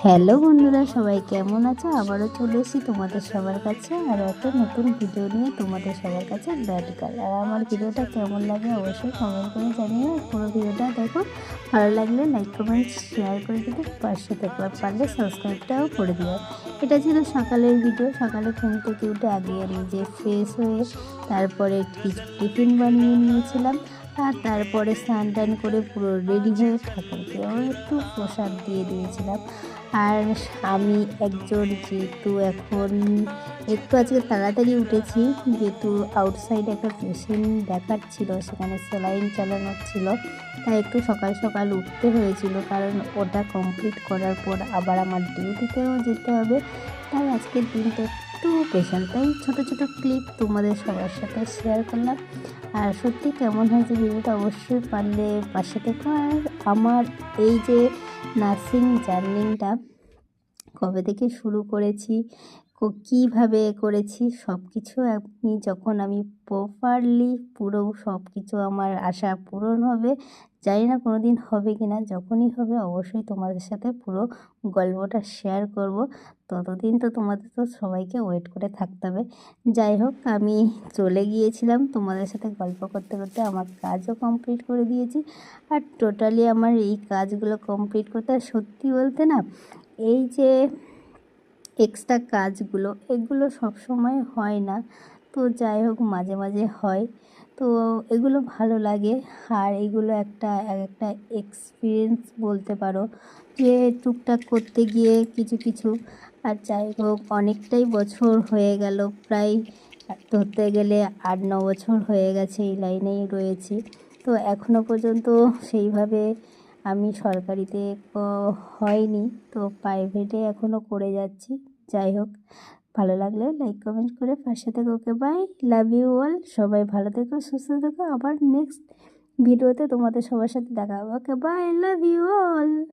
Hello বন্ধুরা, সবাই কেমন আছো? আবারও চলে এসেছি তোমাদের সবার কাছে আর একটা নতুন ভিডিও নিয়ে তোমাদের সবার কাছে ব্যাড গার্ল। আর আমার ভিডিওটা কেমন লাগে অবশ্যই কমেন্ট করে জানিও। পুরো ভিডিওটা দেখো, ভালো লাগলে লাইক কমেন্ট শেয়ার করে দিতে পাশে থাকো, আর পারলে সাবস্ক্রাইবটাও করে দিও। এটা ছিল সকালের ভিডিও। সকালে ঘুম থেকে উঠে আগে নিজে ফ্রেশ হয়ে তারপরে কিছু টিফিন বানিয়ে নিয়েছিলাম, আর তারপরে স্নান টান করে পুরো রেডি হয়ে ঠাকুরকেও একটু প্রসাদ দিয়ে দিয়েছিলাম। আর আমি একজন যেহেতু এখন একটু আজকে তাড়াতাড়ি উঠেছি, যেহেতু আউটসাইড একটা পেশেন্ট দেখাচ্ছিল, সেখানে স্যালাইন চালানো ছিল, তাই একটু সকাল সকাল উঠতে হয়েছিল, কারণ ওটা কমপ্লিট করার পর আবার আমার ডিউটিতেও যেতে হবে। তাই আজকের দিনটা একটু স্পেশাল, তাই ছোটো ছোটো ক্লিপ তোমাদের সবার সাথে শেয়ার করলাম। আর সত্যি কেমন হয়েছে ভিডিওটা অবশ্যই পারলে পাশে থেকো। আর আমার এই যে নার্সিং জার্নিটা কবে থেকে শুরু করেছি, কীভাবে করেছি, সব কিছু যখন আমি প্রপারলি পুরো সব কিছু আমার আশা পূরণ হবে, জানি না কোনো দিন হবে কি না, যখনই হবে অবশ্যই তোমাদের সাথে পুরো গল্পটা শেয়ার করব। ততদিন তো তোমাদের তো সবাইকে ওয়েট করে থাকতে হবে। যাই হোক, আমি চলে গিয়েছিলাম তোমাদের সাথে গল্প করতে করতে, আমার কাজও কমপ্লিট করে দিয়েছি। আর টোটালি আমার এই কাজগুলো কমপ্লিট করতে, আর সত্যি বলতে না, এই যে এক্সট্রা কাজগুলো এগুলো সব সময় হয় না, তো যাই হোক মাঝে মাঝে হয়, তো এগুলো ভালো লাগে। আর এগুলো একটা এক্সপিরিয়েন্স বলতে পারো, যে টুকটাক করতে গিয়ে কিছু কিছু। আর যাই হোক, অনেকটাই বছর হয়ে গেল, প্রায় ধরতে গেলে 8-9 বছর হয়ে গেছে এই লাইনেই রয়েছি। তো এখনও পর্যন্ত সেইভাবে আমি সরকারিতে হয়নি, তো প্রাইভেটে এখনও করে যাচ্ছি। যাই হোক, ভালো লাগলে লাইক কমেন্ট করে পাশে থেকো। Okay bye, love you all. সবাই ভালো থেকো, সুস্থ থেকো। আবার নেক্সট ভিডিওতে তোমাদের সবার সাথে দেখা হবে। Okay bye, love you all.